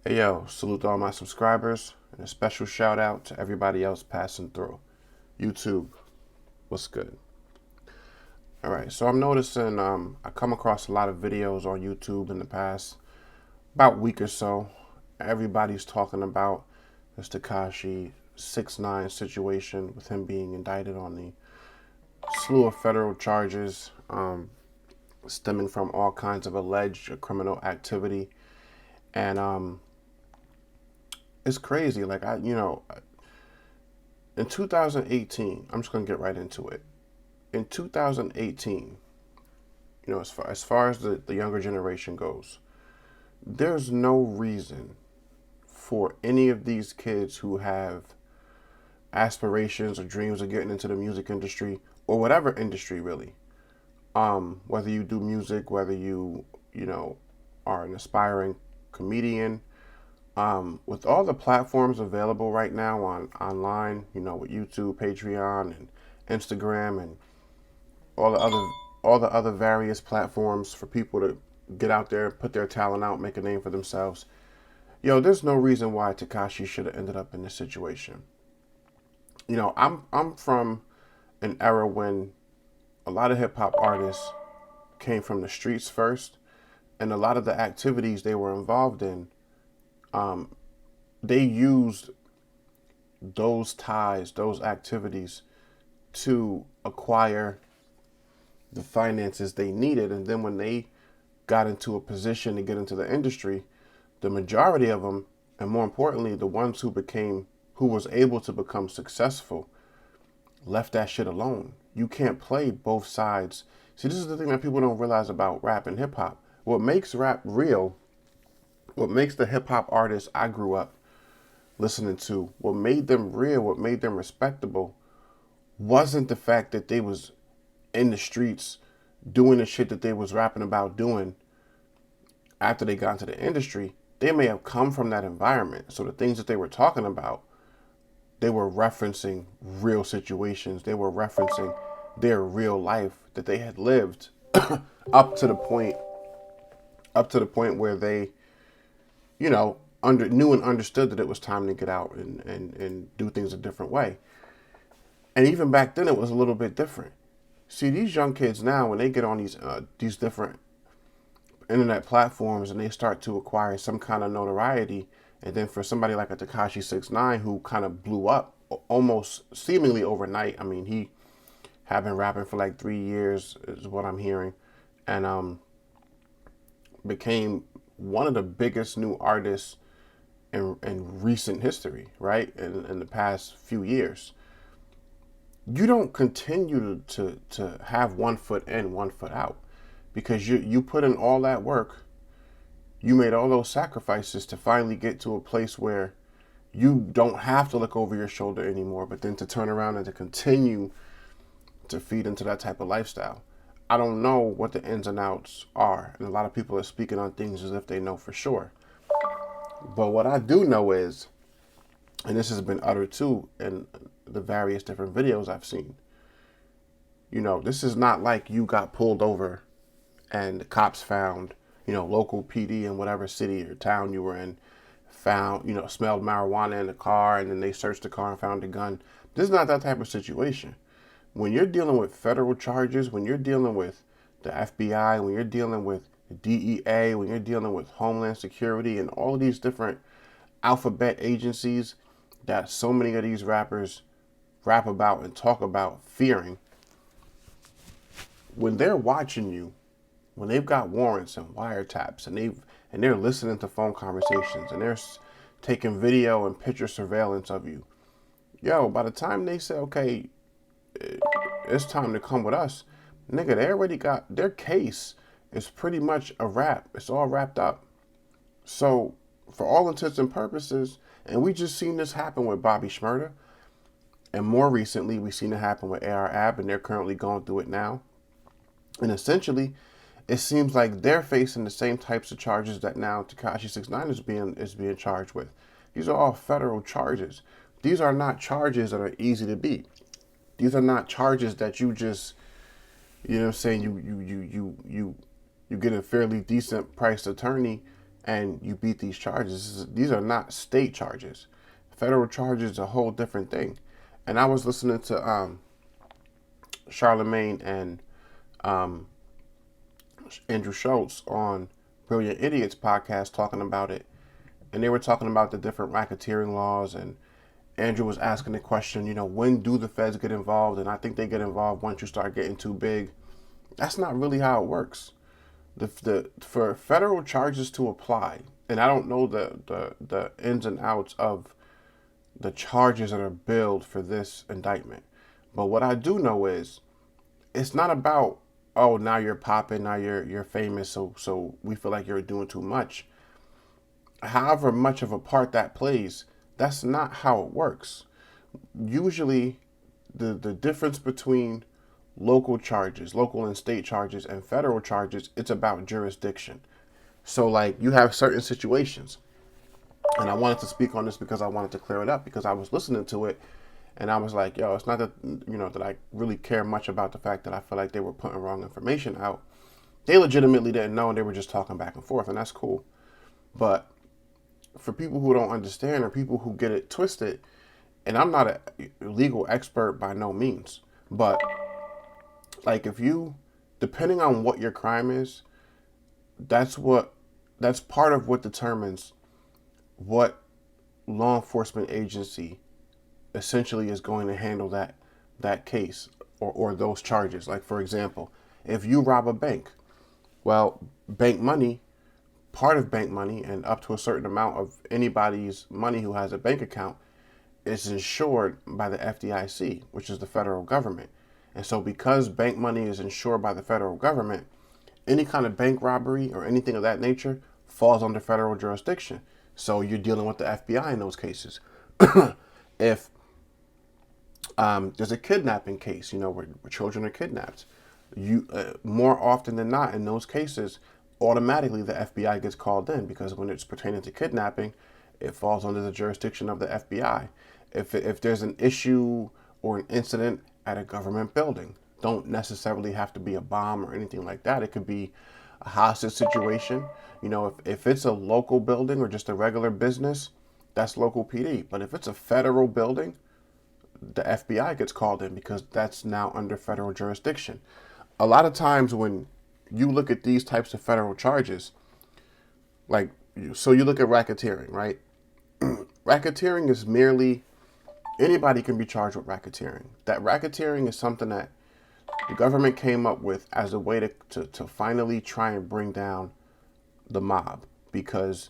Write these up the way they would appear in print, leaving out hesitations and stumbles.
Hey yo, salute to all my subscribers and a special shout out to everybody else passing through. YouTube, what's good? Alright, so I'm noticing I come across a lot of videos on YouTube in the past about week or so. Everybody's talking about this Tekashi69 situation with him being indicted on the slew of federal charges stemming from all kinds of alleged criminal activity. And it's crazy. In 2018, I'm just gonna get right into it. In 2018, as far as the younger generation goes, there's no reason for any of these kids who have aspirations or dreams of getting into the music industry or whatever industry really. Whether you do music, whether you are an aspiring comedian, with all the platforms available right now online, with YouTube, Patreon, and Instagram, and all the other various platforms for people to get out there, put their talent out, make a name for themselves. There's no reason why Tekashi should have ended up in this situation. I'm from an era when a lot of hip hop artists came from the streets first, and a lot of the activities they were involved in, they used those ties, those activities to acquire the finances they needed. And then when they got into a position to get into the industry, the majority of them, and more importantly, the ones who was able to become successful, left that shit alone. You can't play both sides. See, this is the thing that people don't realize about rap and hip hop. What makes rap real, what makes the hip hop artists I grew up listening to, what made them real, what made them respectable, wasn't the fact that they was in the streets doing the shit that they was rapping about doing after they got into the industry. They may have come from that environment. So the things that they were talking about, they were referencing real situations. They were referencing their real life that they had lived up to the point where they, knew and understood that it was time to get out and do things a different way. And even back then, it was a little bit different. See, these young kids now, when they get on these different internet platforms and they start to acquire some kind of notoriety, and then for somebody like a Tekashi69 who kind of blew up almost seemingly overnight. I mean, he had been rapping for like 3 years, is what I'm hearing, and became one of the biggest new artists in recent history, right? In the past few years. You don't continue to have 1 foot in, 1 foot out, because you put in all that work. You made all those sacrifices to finally get to a place where you don't have to look over your shoulder anymore, but then to turn around and to continue to feed into that type of lifestyle. I don't know what the ins and outs are, and a lot of people are speaking on things as if they know for sure. But what I do know is, and this has been uttered too in the various different videos I've seen, this is not like you got pulled over and the cops found, local PD in whatever city or town you were in, found, smelled marijuana in the car, and then they searched the car and found a gun. This is not that type of situation. When you're dealing with federal charges, when you're dealing with the FBI, when you're dealing with the DEA, when you're dealing with Homeland Security and all of these different alphabet agencies that so many of these rappers rap about and talk about fearing, when they're watching you, when they've got warrants and wiretaps and they're listening to phone conversations and they're taking video and picture surveillance of you, by the time they say, okay, it's time to come with us, nigga, they already got their case. Is pretty much a wrap. It's all wrapped up. So for all intents and purposes, and we just seen this happen with Bobby Shmurda, and more recently we seen it happen with AR Ab, and they're currently going through it now. And essentially, it seems like they're facing the same types of charges that now Tekashi69 is being charged with. These are all federal charges. These are not charges that are easy to beat. These are not charges that you just, you get a fairly decent priced attorney and you beat these charges. These are not state charges. Federal charges is a whole different thing. And I was listening to Charlemagne and um, Andrew Schultz on Brilliant Idiots podcast talking about it, and they were talking about the different racketeering laws, and Andrew was asking the question, when do the feds get involved? And I think they get involved once you start getting too big. That's not really how it works. For federal charges to apply, and I don't know the ins and outs of the charges that are billed for this indictment, but what I do know is it's not about, oh, now you're popping, now you're famous, so we feel like you're doing too much. However much of a part that plays, that's not how it works. Usually the difference between local and state charges and federal charges, it's about jurisdiction. So like you have certain situations, and I wanted to speak on this because I wanted to clear it up, because I was listening to it and I was like, yo, it's not that that I really care much about the fact that I feel like they were putting wrong information out. They legitimately didn't know, and they were just talking back and forth, and that's cool. But for people who don't understand, or people who get it twisted, and I'm not a legal expert by no means, but like depending on what your crime is, that's part of what determines what law enforcement agency essentially is going to handle that case, or those charges. Like, for example, if you rob a bank, well, part of bank money and up to a certain amount of anybody's money who has a bank account is insured by the FDIC, which is the federal government. And so because bank money is insured by the federal government, any kind of bank robbery or anything of that nature falls under federal jurisdiction. So you're dealing with the FBI in those cases. If there's a kidnapping case, where children are kidnapped, more often than not in those cases, automatically the FBI gets called in, because when it's pertaining to kidnapping, it falls under the jurisdiction of the FBI. If there's an issue or an incident at a government building, don't necessarily have to be a bomb or anything like that. It could be a hostage situation. If it's a local building or just a regular business, that's local PD. But if it's a federal building, the FBI gets called in, because that's now under federal jurisdiction. A lot of times when you look at these types of federal charges, so you look at racketeering, right? Racketeering is merely, anybody can be charged with racketeering. That racketeering is something that the government came up with as a way to finally try and bring down the mob, because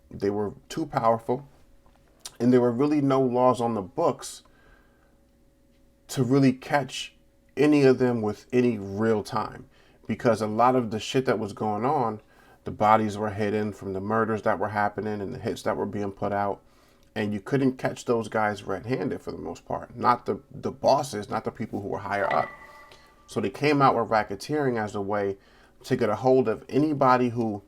they were too powerful and there were really no laws on the books to really catch any of them with any real time, because a lot of the shit that was going on, the bodies were hidden from the murders that were happening and the hits that were being put out, and you couldn't catch those guys red-handed for the most part. Not the bosses, not the people who were higher up. So they came out with racketeering as a way to get a hold of anybody who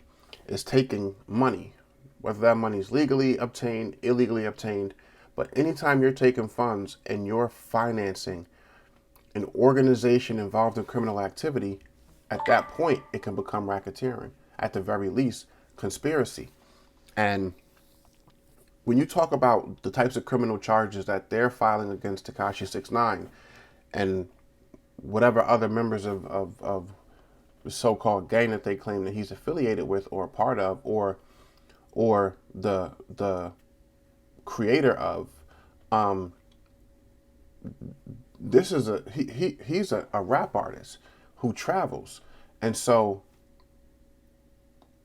is taking money, whether that money is legally obtained, illegally obtained. But anytime you're taking funds and you're financing an organization involved in criminal activity, at that point, it can become racketeering. At the very least, conspiracy. And when you talk about the types of criminal charges that they're filing against Tekashi69 and whatever other members of the so-called gang that they claim that he's affiliated with or a part of, or the creator of, this is he's a rap artist who travels, and so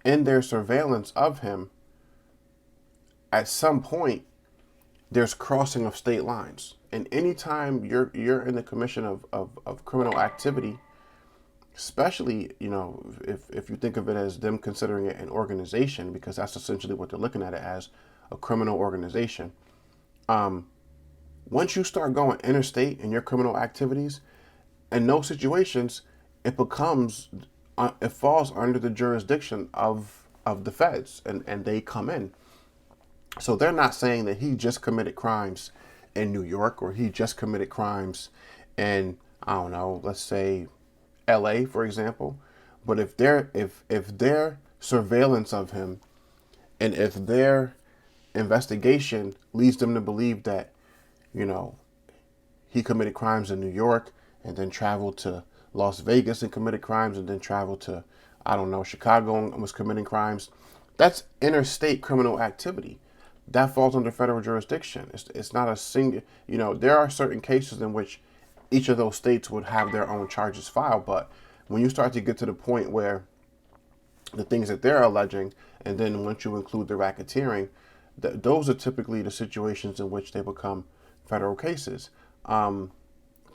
in their surveillance of him, at some point there's crossing of state lines. And anytime you're in the commission of criminal activity, especially if you think of it as them considering it an organization, because that's essentially what they're looking at it as, a criminal organization. Once you start going interstate in your criminal activities, in those situations, it falls under the jurisdiction of the feds, and they come in. So they're not saying that he just committed crimes in New York, or he just committed crimes in, I don't know, let's say LA, for example. But if their surveillance of him And if their investigation leads them to believe that, you know, he committed crimes in New York and then traveled to Las Vegas and committed crimes and then traveled to, I don't know, Chicago and was committing crimes, that's interstate criminal activity. That falls under federal jurisdiction. It's not a single, there are certain cases in which each of those states would have their own charges filed. But when you start to get to the point where the things that they're alleging, and then once you include the racketeering, those are typically the situations in which they become federal cases.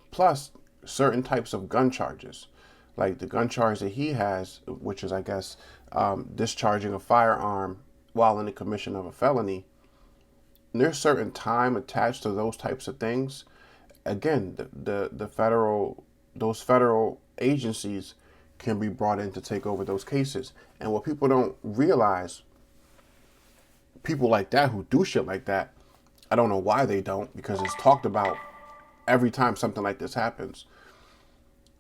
Plus, certain types of gun charges, like the gun charge that he has, which is, I guess, discharging a firearm while in the commission of a felony. There's certain time attached to those types of things. Again, the federal, those federal agencies can be brought in to take over those cases. And what people don't realize, people like that who do shit like that, I don't know why they don't, because it's talked about every time something like this happens.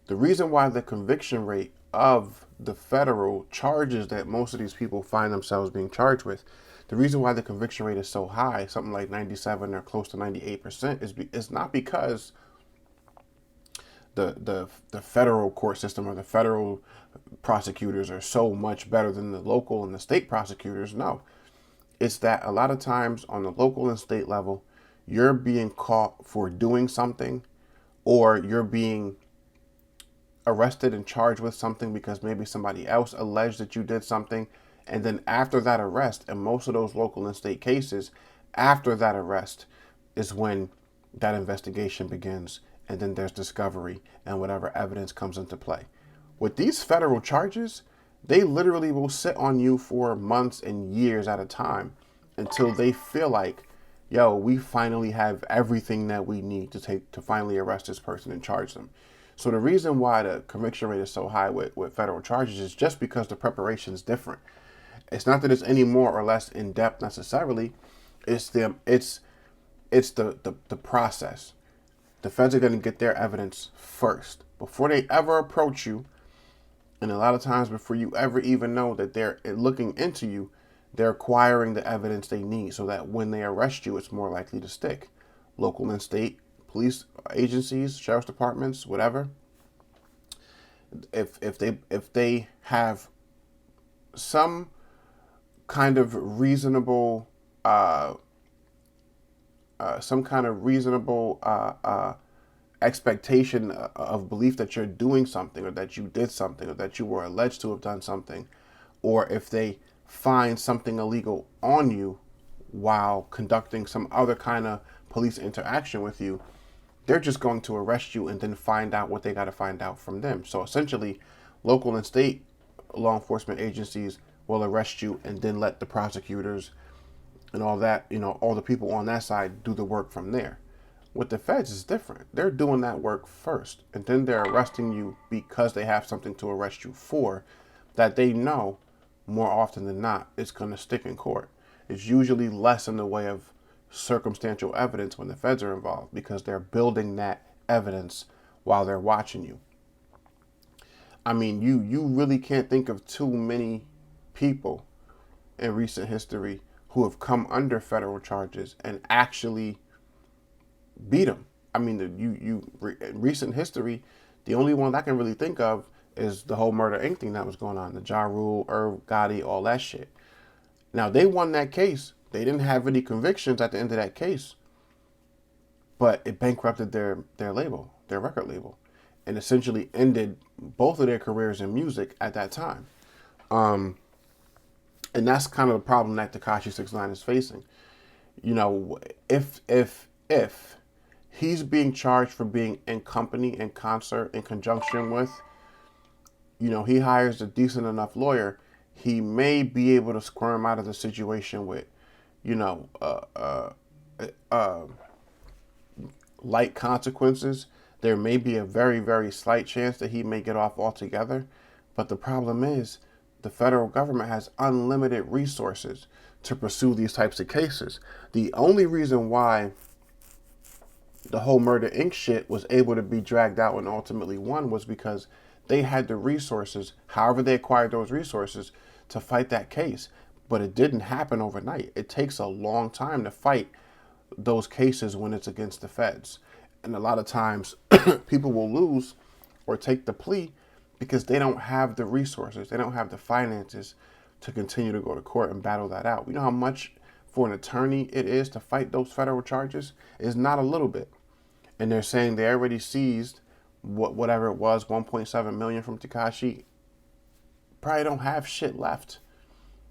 The reason why the conviction rate of the federal charges that most of these people find themselves being charged with, the reason why the conviction rate is so high, something like 97 or close to 98%, is not because the federal court system or the federal prosecutors are so much better than the local and the state prosecutors. No, it's that a lot of times on the local and state level, you're being caught for doing something, or you're being arrested and charged with something because maybe somebody else alleged that you did something. And then after that arrest, and most of those local and state cases, after that arrest is when that investigation begins. And then there's discovery and whatever evidence comes into play. With these federal charges, they literally will sit on you for months and years at a time until they feel like, yo, we finally have everything that we need to finally arrest this person and charge them. So the reason why the conviction rate is so high with federal charges is just because the preparation is different. It's not that it's any more or less in depth necessarily. It's the process. The feds are going to get their evidence first before they ever approach you, and a lot of times before you ever even know that they're looking into you, they're acquiring the evidence they need so that when they arrest you, it's more likely to stick. Local and state police agencies, sheriff's departments, whatever. If they have some kind of reasonable expectation of belief that you're doing something, or that you did something, or that you were alleged to have done something, or if they find something illegal on you while conducting some other kind of police interaction with you, they're just going to arrest you and then find out what they got to find out from them. So essentially, local and state law enforcement agencies will arrest you and then let the prosecutors and all that, all the people on that side do the work from there. With the feds, it's different. They're doing that work first, and then they're arresting you because they have something to arrest you for that they know more often than not it's going to stick in court. It's usually less in the way of circumstantial evidence when the feds are involved, because they're building that evidence while they're watching you. I mean, you really can't think of too many people in recent history who have come under federal charges and actually beat them. I mean, in recent history, the only one I can really think of is the whole Murder Inc. thing that was going on. The Ja Rule, Irv Gotti, all that shit. Now, they won that case. They didn't have any convictions at the end of that case, but it bankrupted their label, their record label, and essentially ended both of their careers in music at that time. And that's kind of the problem that Tekashi69 is facing. If he's being charged for being in company, in concert, in conjunction with, he hires a decent enough lawyer, he may be able to squirm out of the situation with, light consequences. There may be a very, very slight chance that he may get off altogether. But the problem is, the federal government has unlimited resources to pursue these types of cases. The only reason why the whole Murder Inc. shit was able to be dragged out and ultimately won was because they had the resources, however they acquired those resources, to fight that case. But it didn't happen overnight. It takes a long time to fight those cases when it's against the feds. And a lot of times people will lose or take the plea because they don't have the resources, they don't have the finances to continue to go to court and battle that out. You know how much for an attorney it is to fight those federal charges? It's not a little bit. And they're saying they already seized whatever it was, 1.7 million from Tekashi. Probably don't have shit left.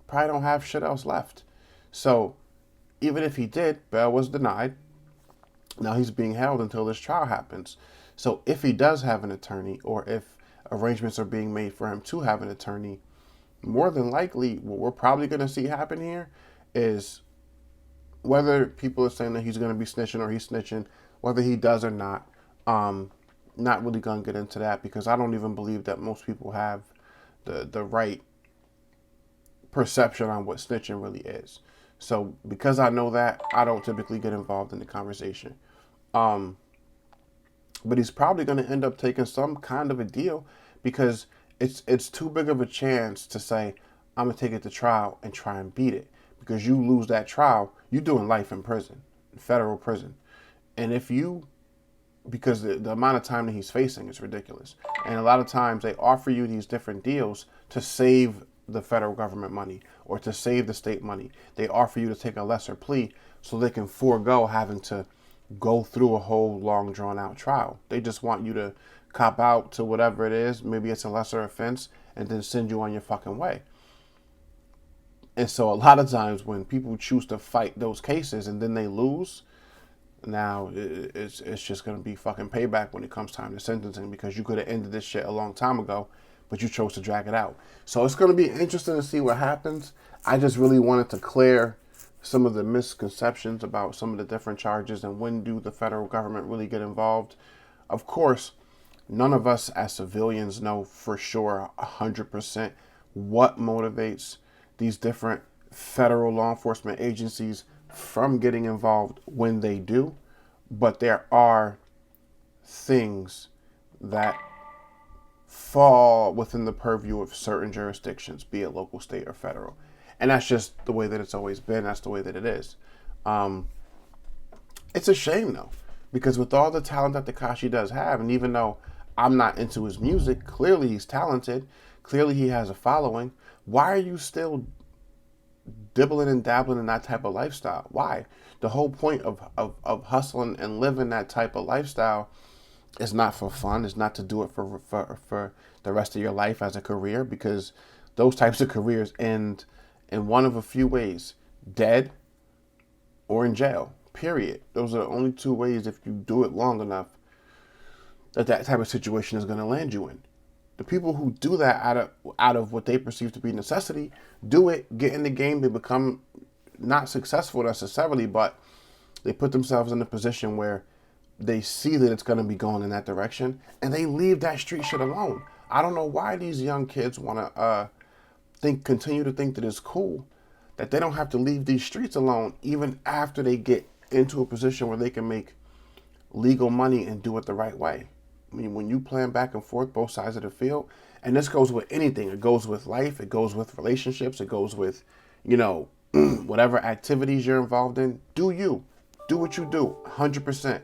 Probably don't have shit else left. So even if he did, bail was denied. Now he's being held until this trial happens. So if he does have an attorney, or if arrangements are being made for him to have an attorney, more than likely what we're probably going to see happen here is, whether people are saying that he's going to be snitching or he's snitching, whether he does or not, not really going to get into that, because I don't even believe that most people have the right perception on what snitching really is. So because I know that, I don't typically get involved in the conversation. But he's probably going to end up taking some kind of a deal, because it's too big of a chance to say, I'm going to take it to trial and try and beat it. Because you lose that trial, you're doing life in prison, federal prison. And if you, because the amount of time that he's facing is ridiculous. And a lot of times they offer you these different deals to save the federal government money or to save the state money. They offer you to take a lesser plea so they can forego having to go through a whole long drawn out trial. They just want you to cop out to whatever it is. Maybe it's a lesser offense, and then send you on your fucking way. And so a lot of times when people choose to fight those cases and then they lose, now it's just going to be fucking payback when it comes time to sentencing, because you could have ended this shit a long time ago, but you chose to drag it out. So it's going to be interesting to see what happens. I just really wanted to clear some of the misconceptions about some of the different charges and when do the federal government really get involved. Of course, none of us as civilians know for sure 100% what motivates these different federal law enforcement agencies from getting involved when they do, but there are things that fall within the purview of certain jurisdictions, be it local, state, or federal. And that's just the way that it's always been. That's the way that it is. It's a shame, though, because with all the talent that Tekashi does have, and even though I'm not into his music, clearly he's talented, clearly he has a following. Why are you still dibbling and dabbling in that type of lifestyle? Why? The whole point of hustling and living that type of lifestyle is not for fun. It's not to do it for the rest of your life as a career, because those types of careers end in one of a few ways: dead or in jail, period. Those are the only two ways, if you do it long enough, that type of situation is going to land you in. The people who do that out of what they perceive to be necessity do it, get in the game, they become not successful necessarily, but they put themselves in a position where they see that it's going to be going in that direction, and they leave that street shit alone. I don't know why these young kids want to continue to think that it's cool that they don't have to leave these streets alone even after they get into a position where they can make legal money and do it the right way. I mean, when you plan back and forth both sides of the field, and this goes with anything, it goes with life, it goes with relationships, it goes with, whatever activities you're involved in. Do what you do, 100%.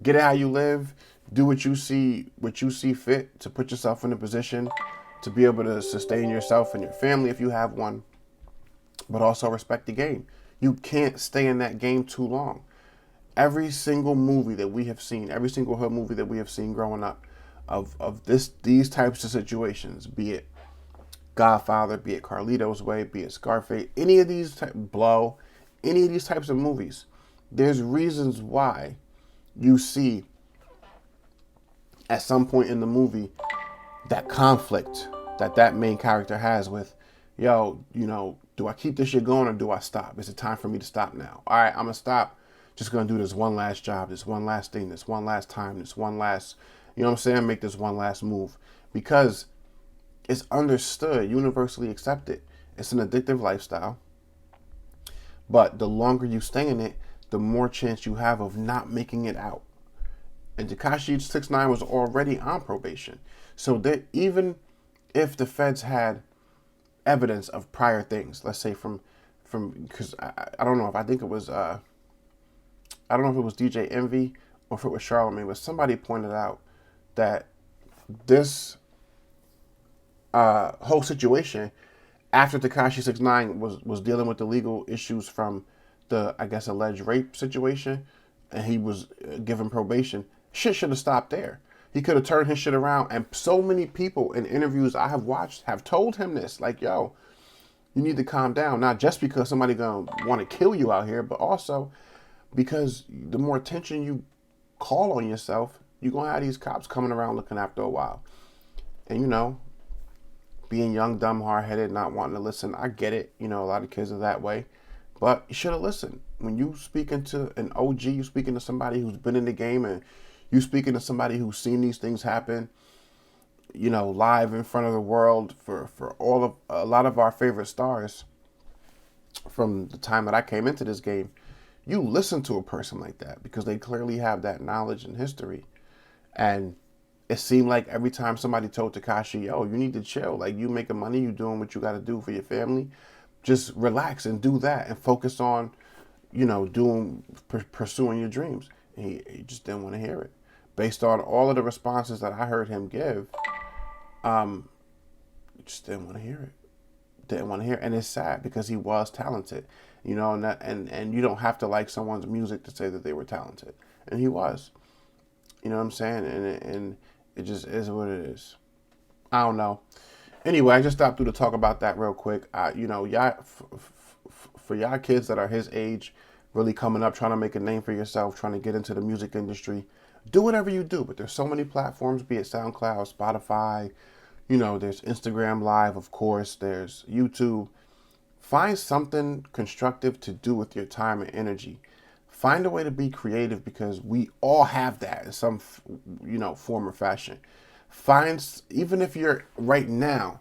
Get it how you live. Do what you see fit to put yourself in a position to be able to sustain yourself and your family if you have one, but also respect the game. You can't stay in that game too long. Every single movie that we have seen, every single hood movie that we have seen growing up of these types of situations, be it Godfather, be it Carlito's Way, be it Scarface, any of these Blow, any of these types of movies, there's reasons why you see at some point in the movie that conflict that main character has with, do I keep this shit going or do I stop? Is it time for me to stop now? All right, I'm going to stop. Just going to do this one last job, this one last thing, this one last time, this one last, make this one last move. Because it's understood, universally accepted. It's an addictive lifestyle. But the longer you stay in it, the more chance you have of not making it out. And Tekashi69 was already on probation. So that even if the feds had evidence of prior things. Let's say from because I don't know if I think it was I don't know if it was DJ Envy or if it was Charlamagne, but somebody pointed out that this whole situation after Tekashi69 was dealing with the legal issues from the, I guess, alleged rape situation, and he was given probation, shit should have stopped there. He could have turned his shit around, and so many people in interviews I have watched have told him this, like, yo, you need to calm down, not just because somebody gonna want to kill you out here, but also because the more attention you call on yourself, you're gonna have these cops coming around looking after a while. And you know, being young, dumb, hard-headed, not wanting to listen, I get it. You know, a lot of kids are that way. But you should have listened. When you speaking to an OG, you speaking to somebody who's been in the game, and you speaking to somebody who's seen these things happen, you know, live in front of the world for all of a lot of our favorite stars from the time that I came into this game, you listen to a person like that because they clearly have that knowledge and history. And it seemed like every time somebody told Tekashi, yo, you need to chill. Like, you making money, you doing what you got to do for your family. Just relax and do that and focus on, you know, pursuing your dreams. And he just didn't want to hear it. Based on all of the responses that I heard him give, just didn't want to hear it. Didn't want to hear it. And it's sad because he was talented, you know, and you don't have to like someone's music to say that they were talented. And he was. You know what I'm saying? And it just is what it is. I don't know. Anyway, I just stopped through to talk about that real quick. You know, y'all, for y'all kids that are his age, really coming up, trying to make a name for yourself, trying to get into the music industry, do whatever you do. But there's so many platforms, be it SoundCloud, Spotify, you know, there's Instagram Live, of course, there's YouTube. Find something constructive to do with your time and energy. Find a way to be creative because we all have that in some, you know, form or fashion. Even if you're right now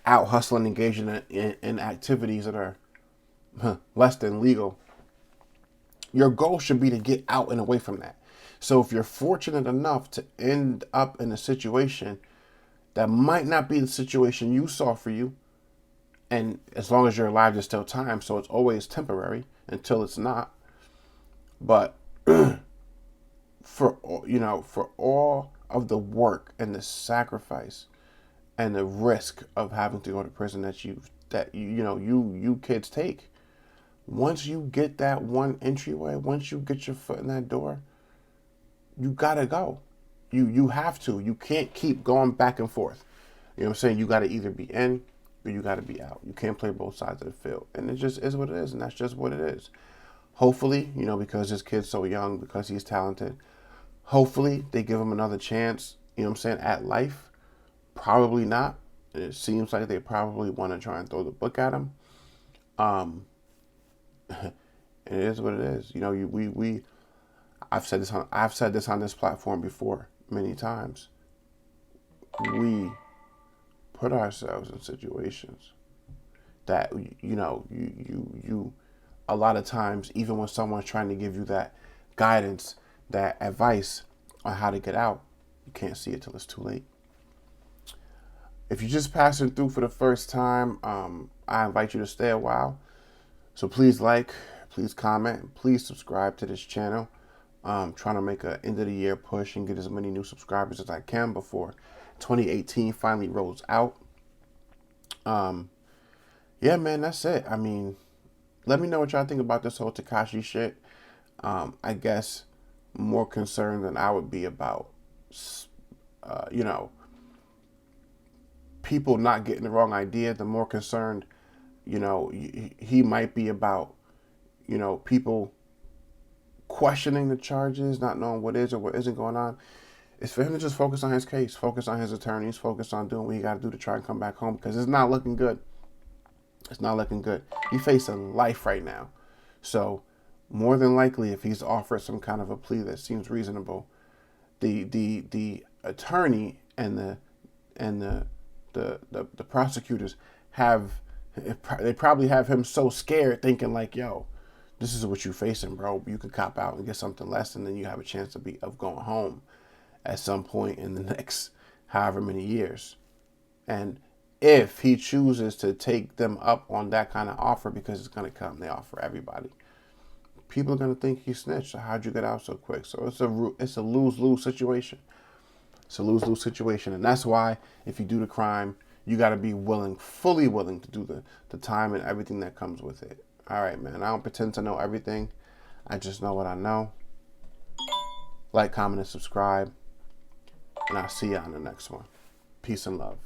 out hustling, engaging in activities that are less than legal, your goal should be to get out and away from that. So if you're fortunate enough to end up in a situation that might not be the situation you saw for you, and as long as you're alive, there's still time, so it's always temporary until it's not. But for all of the work and the sacrifice and the risk of having to go to prison that you kids take, once you get that one entryway, once you get your foot in that door, you gotta go. You have to. You can't keep going back and forth. You know what I'm saying? You gotta either be in or you gotta be out. You can't play both sides of the field. And it just is what it is, and that's just what it is. Hopefully, you know, because this kid's so young, because he's talented, hopefully they give him another chance, you know what I'm saying, at life. Probably not. It seems like they probably want to try and throw the book at him. It is what it is. You know, I've said this on this platform before many times. We put ourselves in situations that, you know, you a lot of times, even when someone's trying to give you that guidance, that advice on how to get out, you can't see it till it's too late. If you're just passing through for the first time, I invite you to stay a while. So please like, please comment, please subscribe to this channel. Trying to make an end of the year push and get as many new subscribers as I can before 2018 finally rolls out. Yeah, man, that's it. I mean, let me know what y'all think about this whole Tekashi shit. I guess more concerned than I would be about, you know, people not getting the wrong idea. The more concerned, you know, he might be about, you know, people questioning the charges, not knowing what is or what isn't going on. It's for him to just focus on his case, focus on his attorneys, focus on doing what he got to do to try and come back home, because it's not looking good. It's not looking good. He's facing life right now. So more than likely, if he's offered some kind of a plea that seems reasonable, the attorney and the prosecutors they probably have him so scared, thinking like, yo, this is what you're facing, bro. You could cop out and get something less, and then you have a chance of going home at some point in the next however many years. And if he chooses to take them up on that kind of offer, because it's going to come. They offer everybody. People are going to think he snitched. So how'd you get out so quick? So it's a lose-lose situation. It's a lose-lose situation. And that's why if you do the crime, you got to be willing, fully willing to do the time and everything that comes with it. All right, man. I don't pretend to know everything. I just know what I know. Like, comment, and subscribe. And I'll see you on the next one. Peace and love.